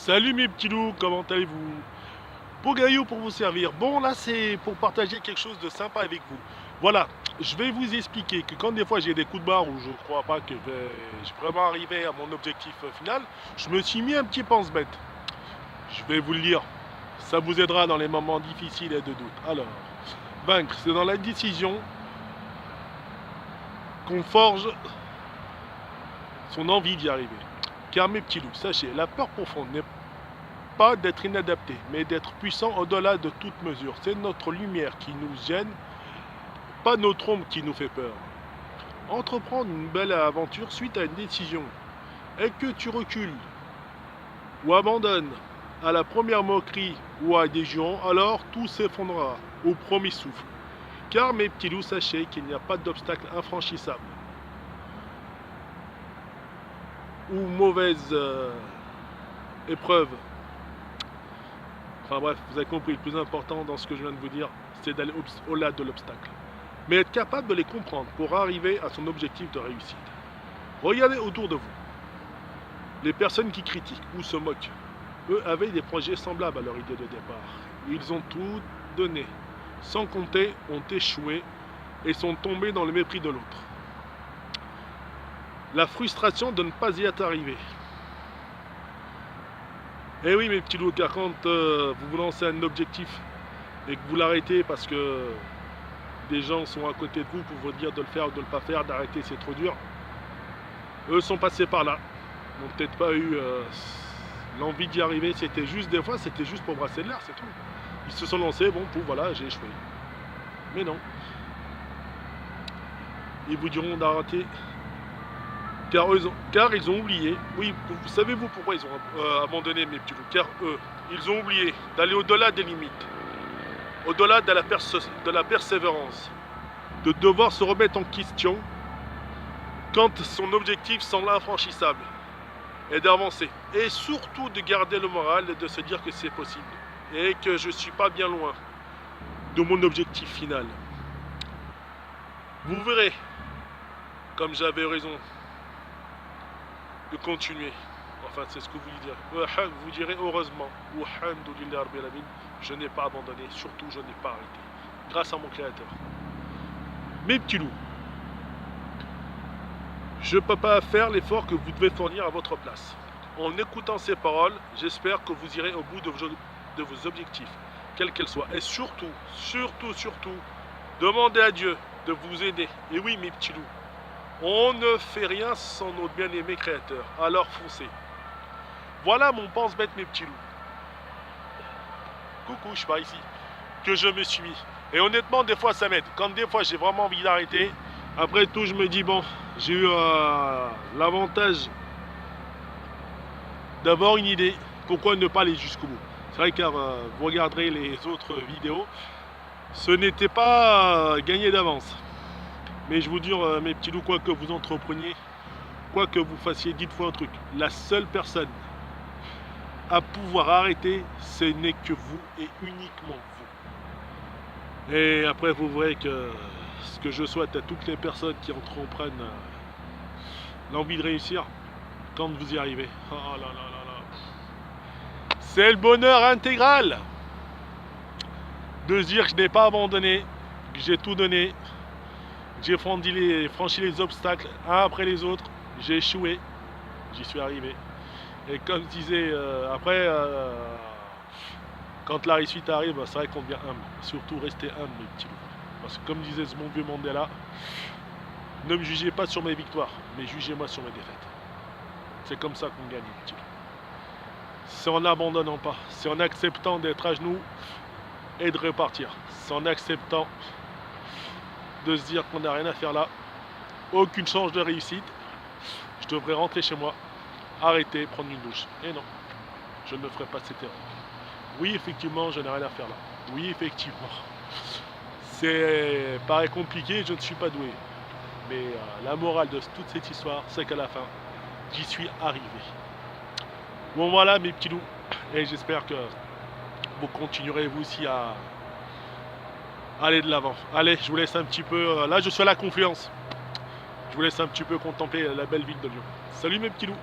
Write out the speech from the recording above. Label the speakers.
Speaker 1: Salut mes petits loups, comment allez-vous? Pogaillou pour vous servir. Bon, là c'est pour partager quelque chose de sympa avec vous. Voilà, je vais vous expliquer que quand des fois j'ai des coups de barre où je ne crois pas que je vais vraiment arriver à mon objectif final, je me suis mis un petit pense-bête. Je vais vous le lire, ça vous aidera dans les moments difficiles et de doute. Alors, vaincre, c'est dans la décision qu'on forge son envie d'y arriver. Car mes petits loups, sachez, la peur profonde n'est pas d'être inadapté, mais d'être puissant au-delà de toute mesure. C'est notre lumière qui nous gêne, pas notre ombre qui nous fait peur. Entreprendre une belle aventure suite à une décision, et que tu recules ou abandonnes à la première moquerie ou à des jurons, alors tout s'effondrera au premier souffle. Car mes petits loups, sachez qu'il n'y a pas d'obstacle infranchissable ou mauvaise épreuve. Enfin bref, vous avez compris, le plus important dans ce que je viens de vous dire, c'est d'aller au-delà de l'obstacle. Mais être capable de les comprendre pour arriver à son objectif de réussite. Regardez autour de vous. Les personnes qui critiquent ou se moquent, eux avaient des projets semblables à leur idée de départ. Ils ont tout donné, sans compter, ont échoué et sont tombés dans le mépris de l'autre. La frustration de ne pas y être arrivé. Eh oui mes petits loups, car quand vous vous lancez un objectif et que vous l'arrêtez parce que des gens sont à côté de vous pour vous dire de le faire ou de ne pas faire, d'arrêter c'est trop dur, eux sont passés par là, n'ont peut-être pas eu l'envie d'y arriver, c'était juste des fois, c'était juste pour brasser de l'air, c'est tout. Ils se sont lancés, bon, pouf, voilà, j'ai échoué. Mais non. Ils vous diront d'arrêter. Car ils ont oublié, oui, savez-vous pourquoi ils ont abandonné mes petits loups? Car eux, ils ont oublié d'aller au-delà des limites, au-delà de la persévérance, de devoir se remettre en question quand son objectif semble infranchissable, et d'avancer. Et surtout de garder le moral et de se dire que c'est possible, et que je ne suis pas bien loin de mon objectif final. Vous verrez, comme j'avais raison, de continuer. Enfin, c'est ce que vous direz heureusement. Je n'ai pas abandonné, surtout je n'ai pas arrêté. Grâce à mon créateur. Mes petits loups, je ne peux pas faire l'effort que vous devez fournir à votre place. En écoutant ces paroles, j'espère que vous irez au bout de vos objectifs, quels qu'elles soient. Et surtout, demandez à Dieu de vous aider. Et oui, mes petits loups, on ne fait rien sans notre bien-aimé créateur. Alors foncez. Voilà mon pense-bête, mes petits loups. Coucou, je suis par ici. Que je me suis mis. Et honnêtement, des fois, ça m'aide. Quand des fois, j'ai vraiment envie d'arrêter, après tout, je me dis, bon, j'ai eu l'avantage d'avoir une idée. Pourquoi ne pas aller jusqu'au bout? C'est vrai, car vous regarderez les autres vidéos, ce n'était pas gagné d'avance. Mais je vous dis, mes petits loups, quoi que vous entrepreniez, quoi que vous fassiez, dites-vous un truc. La seule personne à pouvoir arrêter, ce n'est que vous et uniquement vous. Et après, vous verrez que ce que je souhaite à toutes les personnes qui entreprennent l'envie de réussir, quand vous y arrivez, oh là là là là, c'est le bonheur intégral de se dire que je n'ai pas abandonné, que j'ai tout donné. J'ai franchi les obstacles un après les autres, j'ai échoué, j'y suis arrivé. Et comme je disais, après, quand la réussite arrive, c'est vrai qu'on devient humble. Surtout restez humble, mes petits loups. Parce que comme disait ce bon vieux Mandela, ne me jugez pas sur mes victoires, mais jugez-moi sur mes défaites. C'est comme ça qu'on gagne, mes petits loups. C'est en n'abandonnant pas, c'est en acceptant d'être à genoux et de repartir. C'est en acceptant de se dire qu'on n'a rien à faire là, aucune chance de réussite, je devrais rentrer chez moi, arrêter, prendre une douche. Et non, je ne ferai pas cette erreur. Oui, effectivement, je n'ai rien à faire là. Oui, effectivement, c'est paraît compliqué, je ne suis pas doué. Mais la morale de toute cette histoire, c'est qu'à la fin, j'y suis arrivé. Bon voilà mes petits loups, et j'espère que vous continuerez vous aussi à aller de l'avant. Allez, je vous laisse un petit peu, là je suis à la Confluence. Je vous laisse un petit peu contempler la belle ville de Lyon. Salut mes petits loups.